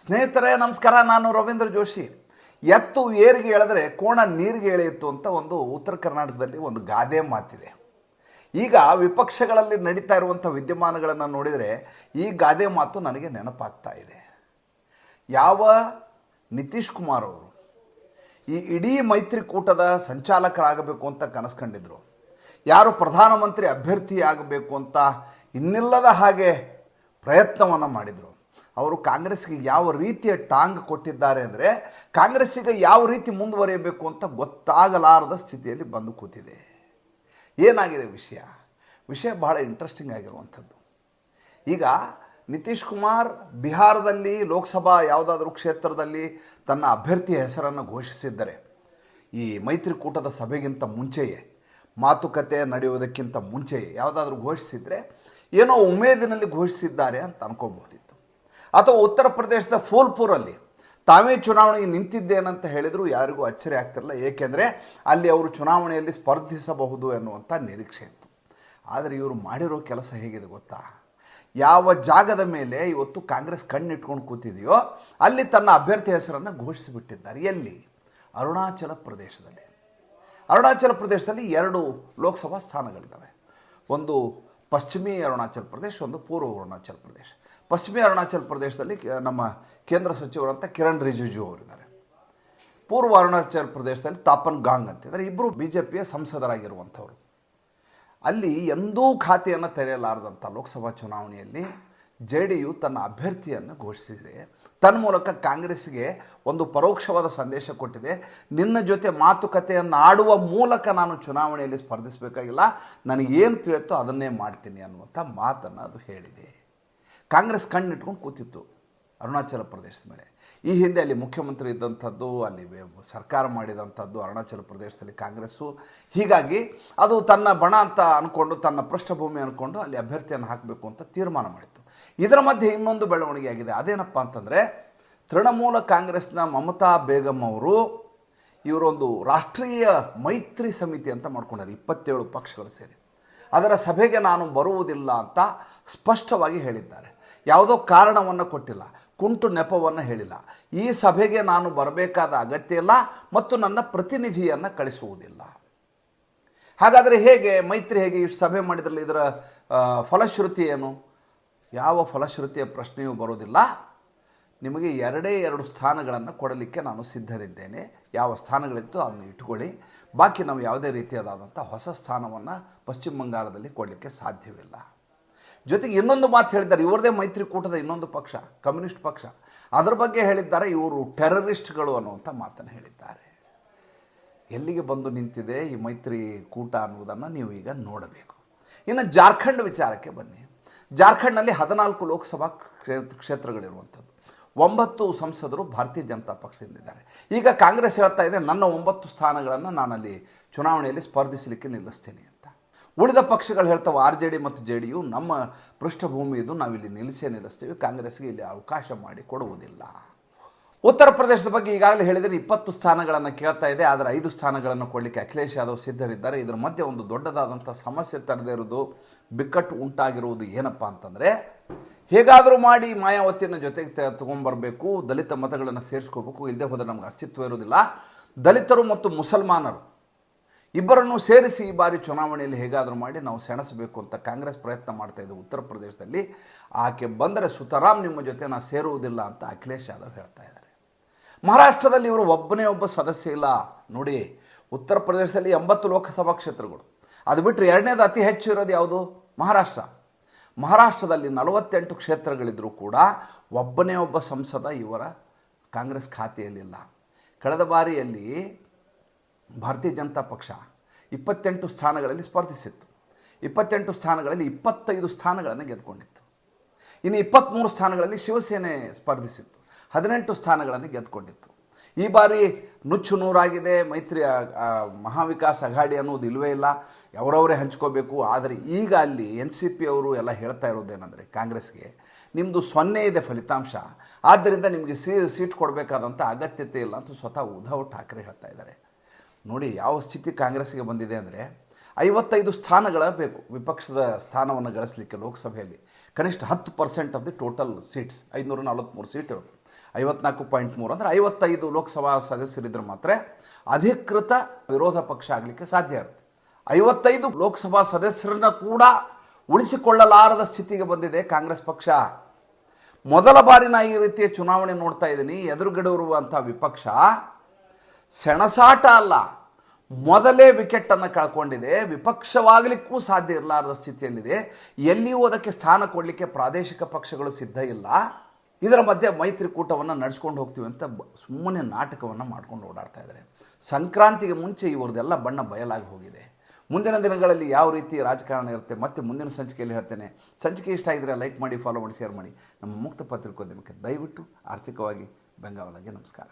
ಸ್ನೇಹಿತರೆ ನಮಸ್ಕಾರ. ನಾನು ರವೀಂದ್ರ ಜೋಶಿ. ಎತ್ತು ಏರಿಗೆ ಎಳೆದ್ರೆ ಕೋಣ ನೀರಿಗೆ ಎಳೆಯಿತು ಅಂತ ಒಂದು ಉತ್ತರ ಕರ್ನಾಟಕದಲ್ಲಿ ಒಂದು ಗಾದೆ ಮಾತಿದೆ. ಈಗ ವಿಪಕ್ಷಗಳಲ್ಲಿ ನಡೀತಾ ಇರುವಂಥ ವಿದ್ಯಮಾನಗಳನ್ನು ನೋಡಿದರೆ ಈ ಗಾದೆ ಮಾತು ನನಗೆ ನೆನಪಾಗ್ತಾ ಇದೆ. ಯಾವ ನಿತೀಶ್ ಕುಮಾರ್ ಅವರು ಈ ಇಡೀ ಮೈತ್ರಿಕೂಟದ ಸಂಚಾಲಕರಾಗಬೇಕು ಅಂತ ಕನಸು ಕಂಡಿದ್ರು, ಯಾರು ಪ್ರಧಾನಮಂತ್ರಿ ಅಭ್ಯರ್ಥಿ ಆಗಬೇಕು ಅಂತ ಇನ್ನಿಲ್ಲದ ಹಾಗೆ ಪ್ರಯತ್ನವನ್ನು ಮಾಡಿದರು, ಅವರು ಕಾಂಗ್ರೆಸ್ಗೆ ಯಾವ ರೀತಿಯ ಟಾಂಗ್ ಕೊಟ್ಟಿದ್ದಾರೆ ಅಂದರೆ ಕಾಂಗ್ರೆಸ್ಸಿಗೆ ಯಾವ ರೀತಿ ಮುಂದುವರಿಯಬೇಕು ಅಂತ ಗೊತ್ತಾಗಲಾರದ ಸ್ಥಿತಿಯಲ್ಲಿ ಬಂದು ಕೂತಿದೆ. ಏನಾಗಿದೆ ವಿಷಯ ಬಹಳ ಇಂಟ್ರೆಸ್ಟಿಂಗ್ ಆಗಿರುವಂಥದ್ದು. ಈಗ ನಿತೀಶ್ ಕುಮಾರ್ ಬಿಹಾರದಲ್ಲಿ ಲೋಕಸಭಾ ಯಾವುದಾದ್ರೂ ಕ್ಷೇತ್ರದಲ್ಲಿ ತನ್ನ ಅಭ್ಯರ್ಥಿಯ ಹೆಸರನ್ನು ಘೋಷಿಸಿದ್ದರೆ ಈ ಮೈತ್ರಿಕೂಟದ ಸಭೆಗಿಂತ ಮುಂಚೆಯೇ, ಮಾತುಕತೆ ನಡೆಯುವುದಕ್ಕಿಂತ ಮುಂಚೆಯೇ ಯಾವುದಾದ್ರೂ ಘೋಷಿಸಿದರೆ ಏನೋ ಉಮೇದಿನಲ್ಲಿ ಘೋಷಿಸಿದ್ದಾರೆ ಅಂತ ಅನ್ಕೋಬಹುದಿತ್ತು. ಅಥವಾ ಉತ್ತರ ಪ್ರದೇಶದ ಫೂಲ್ಪುರಲ್ಲಿ ತಾವೇ ಚುನಾವಣೆಗೆ ನಿಂತಿದ್ದೇನಂತ ಹೇಳಿದರೂ ಯಾರಿಗೂ ಅಚ್ಚರಿ ಆಗ್ತಿರಲಿಲ್ಲ, ಏಕೆಂದರೆ ಅಲ್ಲಿ ಅವರು ಚುನಾವಣೆಯಲ್ಲಿ ಸ್ಪರ್ಧಿಸಬಹುದು ಎನ್ನುವಂಥ ನಿರೀಕ್ಷೆ ಇತ್ತು. ಆದರೆ ಇವರು ಮಾಡಿರೋ ಕೆಲಸ ಹೇಗಿದೆ ಗೊತ್ತಾ? ಯಾವ ಜಾಗದ ಮೇಲೆ ಇವತ್ತು ಕಾಂಗ್ರೆಸ್ ಕಣ್ಣಿಟ್ಕೊಂಡು ಕೂತಿದೆಯೋ ಅಲ್ಲಿ ತನ್ನ ಅಭ್ಯರ್ಥಿ ಹೆಸರನ್ನು ಘೋಷಿಸಿಬಿಟ್ಟಿದ್ದಾರೆ. ಎಲ್ಲಿ? ಅರುಣಾಚಲ ಪ್ರದೇಶದಲ್ಲಿ. ಅರುಣಾಚಲ ಪ್ರದೇಶದಲ್ಲಿ 2 ಲೋಕಸಭಾ ಸ್ಥಾನಗಳಿದ್ದಾವೆ. ಒಂದು ಪಶ್ಚಿಮಿ ಅರುಣಾಚಲ ಪ್ರದೇಶ, ಒಂದು ಪೂರ್ವ ಅರುಣಾಚಲ ಪ್ರದೇಶ. ಪಶ್ಚಿಮಿ ಅರುಣಾಚಲ ಪ್ರದೇಶದಲ್ಲಿ ನಮ್ಮ ಕೇಂದ್ರ ಸಚಿವರಂತ ಕಿರಣ್ ರಿಜಿಜು ಅವರಿದ್ದಾರೆ. ಪೂರ್ವ ಅರುಣಾಚಲ ಪ್ರದೇಶದಲ್ಲಿ ತಾಪನ್ ಗಾಂಗ್ ಅಂತಿದ್ದಾರೆ. ಇಬ್ಬರು BJPಯ ಸಂಸದರಾಗಿರುವಂಥವ್ರು. ಅಲ್ಲಿ ಎಂದೂ ಖಾತೆಯನ್ನು ತೆರೆಯಲಾರದಂಥ ಲೋಕಸಭಾ ಚುನಾವಣೆಯಲ್ಲಿ JDU ತನ್ನ ಅಭ್ಯರ್ಥಿಯನ್ನು ಘೋಷಿಸಿದೆ. ತನ್ಮೂಲಕ ಕಾಂಗ್ರೆಸ್ಗೆ ಒಂದು ಪರೋಕ್ಷವಾದ ಸಂದೇಶ ಕೊಟ್ಟಿದೆ, ನಿನ್ನ ಜೊತೆ ಮಾತುಕತೆಯನ್ನು ಆಡುವ ಮೂಲಕ ನಾನು ಚುನಾವಣೆಯಲ್ಲಿ ಸ್ಪರ್ಧಿಸಬೇಕಾಗಿಲ್ಲ, ನನಗೇನು ತಿಳಿಯುತ್ತೋ ಅದನ್ನೇ ಮಾಡ್ತೀನಿ ಅನ್ನುವಂಥ ಮಾತನ್ನು ಅದು ಹೇಳಿದೆ. ಕಾಂಗ್ರೆಸ್ ಕಣ್ಣಿಟ್ಕೊಂಡು ಕೂತಿತ್ತು ಅರುಣಾಚಲ ಪ್ರದೇಶದ ಮೇಲೆ. ಈ ಹಿಂದೆ ಅಲ್ಲಿ ಮುಖ್ಯಮಂತ್ರಿ ಇದ್ದಂಥದ್ದು, ಅಲ್ಲಿ ಸರ್ಕಾರ ಮಾಡಿದಂಥದ್ದು ಅರುಣಾಚಲ ಪ್ರದೇಶದಲ್ಲಿ ಕಾಂಗ್ರೆಸ್ಸು. ಹೀಗಾಗಿ ಅದು ತನ್ನ ಬಣ ಅಂತ ಅಂದ್ಕೊಂಡು, ತನ್ನ ಪೃಷ್ಠಭೂಮಿ ಅಂದ್ಕೊಂಡು ಅಲ್ಲಿ ಅಭ್ಯರ್ಥಿಯನ್ನು ಹಾಕಬೇಕು ಅಂತ ತೀರ್ಮಾನ ಮಾಡಿತ್ತು. ಇದರ ಮಧ್ಯೆ ಇನ್ನೊಂದು ಬೆಳವಣಿಗೆ ಆಗಿದೆ. ಅದೇನಪ್ಪ ಅಂತಂದರೆ, ತೃಣಮೂಲ ಕಾಂಗ್ರೆಸ್ನ ಮಮತಾ ಬೇಗಂ ಅವರು ಇವರೊಂದು ರಾಷ್ಟ್ರೀಯ ಮೈತ್ರಿ ಸಮಿತಿ ಅಂತ ಮಾಡ್ಕೊಂಡಾರೆ, 27 ಪಕ್ಷಗಳು ಸೇರಿ. ಅದರ ಸಭೆಗೆ ನಾನು ಬರುವುದಿಲ್ಲ ಅಂತ ಸ್ಪಷ್ಟವಾಗಿ ಹೇಳಿದ್ದಾರೆ. ಯಾವುದೋ ಕಾರಣವನ್ನು ಕೊಟ್ಟಿಲ್ಲ, ಕುಂಟು ನೆಪವನ್ನು ಹೇಳಿಲ್ಲ. ಈ ಸಭೆಗೆ ನಾನು ಬರಬೇಕಾದ ಅಗತ್ಯ ಇಲ್ಲ ಮತ್ತು ನನ್ನ ಪ್ರತಿನಿಧಿಯನ್ನು ಕಳಿಸುವುದಿಲ್ಲ. ಹಾಗಾದರೆ ಹೇಗೆ ಮೈತ್ರಿ, ಹೇಗೆ ಇಷ್ಟು ಸಭೆ ಮಾಡಿದ್ರಲ್ಲ, ಇದರ ಫಲಶ್ರುತಿ ಏನು? ಯಾವ ಫಲಶ್ರುತಿಯ ಪ್ರಶ್ನೆಯೂ ಬರೋದಿಲ್ಲ. ನಿಮಗೆ 2 ಸ್ಥಾನಗಳನ್ನು ಕೊಡಲಿಕ್ಕೆ ನಾನು ಸಿದ್ಧರಿದ್ದೇನೆ. ಯಾವ ಸ್ಥಾನಗಳಿತ್ತು ಅದನ್ನು ಇಟ್ಕೊಳ್ಳಿ, ಬಾಕಿ ನಾವು ಯಾವುದೇ ರೀತಿಯಾದಂಥ ಹೊಸ ಸ್ಥಾನವನ್ನು ಪಶ್ಚಿಮ ಬಂಗಾಳದಲ್ಲಿ ಕೊಡಲಿಕ್ಕೆ ಸಾಧ್ಯವಿಲ್ಲ. ಜೊತೆಗೆ ಇನ್ನೊಂದು ಮಾತು ಹೇಳಿದ್ದಾರೆ, ಇವರದೇ ಮೈತ್ರಿಕೂಟದ ಇನ್ನೊಂದು ಪಕ್ಷ ಕಮ್ಯುನಿಸ್ಟ್ ಪಕ್ಷ, ಅದರ ಬಗ್ಗೆ ಹೇಳಿದ್ದಾರೆ, ಇವರು ಟೆರರಿಸ್ಟ್ಗಳು ಅನ್ನುವಂಥ ಮಾತನ್ನು ಹೇಳಿದ್ದಾರೆ. ಎಲ್ಲಿಗೆ ಬಂದು ನಿಂತಿದೆ ಈ ಮೈತ್ರಿಕೂಟ ಅನ್ನುವುದನ್ನು ನೀವು ಈಗ ನೋಡಬೇಕು. ಇನ್ನು ಜಾರ್ಖಂಡ್ ವಿಚಾರಕ್ಕೆ ಬನ್ನಿ. ಜಾರ್ಖಂಡ್ನಲ್ಲಿ 14 ಲೋಕಸಭಾ ಕ್ಷೇತ್ರಗಳಿರುವಂಥದ್ದು, 9 ಸಂಸದರು ಭಾರತೀಯ ಜನತಾ ಪಕ್ಷದಿಂದಿದ್ದಾರೆ. ಈಗ ಕಾಂಗ್ರೆಸ್ ಹೇಳ್ತಾ ಇದೆ, ನನ್ನ 9 ಸ್ಥಾನಗಳನ್ನು ನಾನಲ್ಲಿ ಚುನಾವಣೆಯಲ್ಲಿ ಸ್ಪರ್ಧಿಸಲಿಕ್ಕೆ ನಿಲ್ಲಿಸ್ತೀನಿ ಅಂತ. ಉಳಿದ ಪಕ್ಷಗಳು ಹೇಳ್ತಾವೆ, RJD ಮತ್ತು JDU ನಮ್ಮ ಪೃಷ್ಠಭೂಮಿ ಇದು, ನಾವಿಲ್ಲಿ ನಿಲ್ಲಿಸ್ತೀವಿ, ಕಾಂಗ್ರೆಸ್ಗೆ ಇಲ್ಲಿ ಅವಕಾಶ ಮಾಡಿ ಕೊಡುವುದಿಲ್ಲ. ಉತ್ತರ ಪ್ರದೇಶದ ಬಗ್ಗೆ ಈಗಾಗಲೇ ಹೇಳಿದರೆ 20 ಸ್ಥಾನಗಳನ್ನು ಕೇಳ್ತಾ ಇದೆ, ಆದರೆ 5 ಸ್ಥಾನಗಳನ್ನು ಕೊಡಲಿಕ್ಕೆ ಅಖಿಲೇಶ್ ಯಾದವ್ ಸಿದ್ಧರಿದ್ದಾರೆ. ಇದರ ಮಧ್ಯೆ ಒಂದು ದೊಡ್ಡದಾದಂಥ ಸಮಸ್ಯೆ ತರದೇ ಇರೋದು, ಬಿಕ್ಕಟ್ಟು ಉಂಟಾಗಿರುವುದು ಏನಪ್ಪ ಅಂತಂದರೆ, ಹೇಗಾದರೂ ಮಾಡಿ ಮಾಯಾವತಿಯನ್ನು ಜೊತೆಗೆ ತೊಗೊಂಬರಬೇಕು, ದಲಿತ ಮತಗಳನ್ನು ಸೇರಿಸ್ಕೋಬೇಕು, ಇಲ್ಲದೆ ಹೋದರೆ ನಮ್ಗೆ ಅಸ್ತಿತ್ವ ಇರೋದಿಲ್ಲ. ದಲಿತರು ಮತ್ತು ಮುಸಲ್ಮಾನರು ಇಬ್ಬರನ್ನು ಸೇರಿಸಿ ಈ ಬಾರಿ ಚುನಾವಣೆಯಲ್ಲಿ ಹೇಗಾದರೂ ಮಾಡಿ ನಾವು ಸೆಣಸಬೇಕು ಅಂತ ಕಾಂಗ್ರೆಸ್ ಪ್ರಯತ್ನ ಮಾಡ್ತಾ ಇದೆ ಉತ್ತರ ಪ್ರದೇಶದಲ್ಲಿ. ಆಕೆ ಬಂದರೆ ಸುತರಾಮ್ ನಿಮ್ಮ ಜೊತೆ ನಾನು ಸೇರುವುದಿಲ್ಲ ಅಂತ ಅಖಿಲೇಶ್ ಯಾದವ್ ಹೇಳ್ತಾ ಇದ್ದಾರೆ. ಮಹಾರಾಷ್ಟ್ರದಲ್ಲಿ ಇವರು ಒಬ್ಬ ಸದಸ್ಯ ಇಲ್ಲ ನೋಡಿ. ಉತ್ತರ ಪ್ರದೇಶದಲ್ಲಿ 80 ಲೋಕಸಭಾ ಕ್ಷೇತ್ರಗಳು, ಅದು ಬಿಟ್ಟರೆ 2ನೇದು ಅತಿ ಹೆಚ್ಚು ಇರೋದು ಯಾವುದು? ಮಹಾರಾಷ್ಟ್ರ. ಮಹಾರಾಷ್ಟ್ರದಲ್ಲಿ 48 ಕ್ಷೇತ್ರಗಳಿದ್ದರೂ ಕೂಡ ಒಬ್ಬ ಸಂಸದ ಇವರ ಕಾಂಗ್ರೆಸ್ ಖಾತೆಯಲ್ಲಿಲ್ಲ. ಕಳೆದ ಬಾರಿಯಲ್ಲಿ ಭಾರತೀಯ ಜನತಾ ಪಕ್ಷ 28 ಸ್ಥಾನಗಳಲ್ಲಿ ಸ್ಪರ್ಧಿಸಿತ್ತು. 28 ಸ್ಥಾನಗಳಲ್ಲಿ 25 ಸ್ಥಾನಗಳನ್ನು ಗೆದ್ದುಕೊಂಡಿತ್ತು. ಇನ್ನು 23 ಸ್ಥಾನಗಳಲ್ಲಿ ಶಿವಸೇನೆ ಸ್ಪರ್ಧಿಸಿತ್ತು, 18 ಸ್ಥಾನಗಳನ್ನು ಗೆದ್ದುಕೊಂಡಿತ್ತು. ಈ ಬಾರಿ ನುಚ್ಚು ನೂರಾಗಿದೆ. ಮೈತ್ರಿ ಮಹಾವಿಕಾಸ್ ಅಘಾಡಿ ಅನ್ನೋದು ಇಲ್ಲವೇ ಇಲ್ಲ, ಅವರವರೇ ಹಂಚ್ಕೋಬೇಕು. ಆದರೆ ಈಗ ಅಲ್ಲಿ NCP ಅವರು ಎಲ್ಲ ಹೇಳ್ತಾ ಇರೋದೇನೆಂದರೆ, ಕಾಂಗ್ರೆಸ್ಗೆ ನಿಮ್ಮದು 0 ಇದೆ ಫಲಿತಾಂಶ, ಆದ್ದರಿಂದ ನಿಮಗೆ ಸೀಟ್ ಕೊಡಬೇಕಾದಂಥ ಅಗತ್ಯತೆ ಇಲ್ಲ ಅಂತ ಸ್ವತಃ ಉದ್ಧವ್ ಠಾಕ್ರೆ ಹೇಳ್ತಾ ಇದ್ದಾರೆ. ನೋಡಿ ಯಾವ ಸ್ಥಿತಿ ಕಾಂಗ್ರೆಸ್ಗೆ ಬಂದಿದೆ ಅಂದರೆ, 55 ಸ್ಥಾನಗಳ ಬೇಕು ವಿಪಕ್ಷದ ಸ್ಥಾನವನ್ನು ಗಳಿಸಲಿಕ್ಕೆ ಲೋಕಸಭೆಯಲ್ಲಿ. ಕನಿಷ್ಠ 10% of the total seats, 543 seat ಇರುತ್ತೆ. 54.3 ಅಂದರೆ 55 ಲೋಕಸಭಾ ಸದಸ್ಯರಿದ್ದರೆ ಮಾತ್ರ ಅಧಿಕೃತ ವಿರೋಧ ಪಕ್ಷ ಆಗಲಿಕ್ಕೆ ಸಾಧ್ಯ ಇರುತ್ತೆ. 55 ಲೋಕಸಭಾ ಸದಸ್ಯರನ್ನ ಕೂಡ ಉಳಿಸಿಕೊಳ್ಳಲಾರದ ಸ್ಥಿತಿಗೆ ಬಂದಿದೆ ಕಾಂಗ್ರೆಸ್ ಪಕ್ಷ. ಮೊದಲ ಬಾರಿ ನಾ ಈ ರೀತಿಯ ಚುನಾವಣೆ ನೋಡ್ತಾ ಇದ್ದೀನಿ. ಎದುರುಗಡೆ ಇರುವಂಥ ವಿಪಕ್ಷ ಸೆಣಸಾಟ ಅಲ್ಲ, ಮೊದಲೇ ವಿಕೆಟನ್ನು ಕಳ್ಕೊಂಡಿದೆ. ವಿಪಕ್ಷವಾಗಲಿಕ್ಕೂ ಸಾಧ್ಯ ಇರಲಾರದ ಸ್ಥಿತಿಯಲ್ಲಿದೆ. ಎಲ್ಲಿಯೂ ಅದಕ್ಕೆ ಸ್ಥಾನ ಕೊಡಲಿಕ್ಕೆ ಪ್ರಾದೇಶಿಕ ಪಕ್ಷಗಳು ಸಿದ್ಧ ಇಲ್ಲ. ಇದರ ಮಧ್ಯೆ ಮೈತ್ರಿಕೂಟವನ್ನು ನಡೆಸ್ಕೊಂಡು ಹೋಗ್ತೀವಿ ಅಂತ ಸುಮ್ಮನೆ ನಾಟಕವನ್ನು ಮಾಡ್ಕೊಂಡು ಓಡಾಡ್ತಾ ಇದ್ದಾರೆ. ಸಂಕ್ರಾಂತಿಗೆ ಮುಂಚೆ ಇವ್ರದ್ದೆಲ್ಲ ಬಣ್ಣ ಬಯಲಾಗಿ ಹೋಗಿದೆ. ಮುಂದಿನ ದಿನಗಳಲ್ಲಿ ಯಾವ ರೀತಿ ರಾಜಕಾರಣ ಇರುತ್ತೆ ಮತ್ತೆ ಮುಂದಿನ ಸಂಚಿಕೆಯಲ್ಲಿ ಹೇಳ್ತೇನೆ. ಸಂಚಿಕೆ ಇಷ್ಟ ಆಗಿದ್ರೆ ಲೈಕ್ ಮಾಡಿ, ಫಾಲೋ ಮಾಡಿ, ಶೇರ್ ಮಾಡಿ. ನಮ್ಮ ಮುಕ್ತ ಪತ್ರಿಕೋದ್ಯಮಕ್ಕೆ ದಯವಿಟ್ಟು ಆರ್ಥಿಕವಾಗಿ ಬೆಂಗಾವಲಾಗಿ ನಮಸ್ಕಾರ.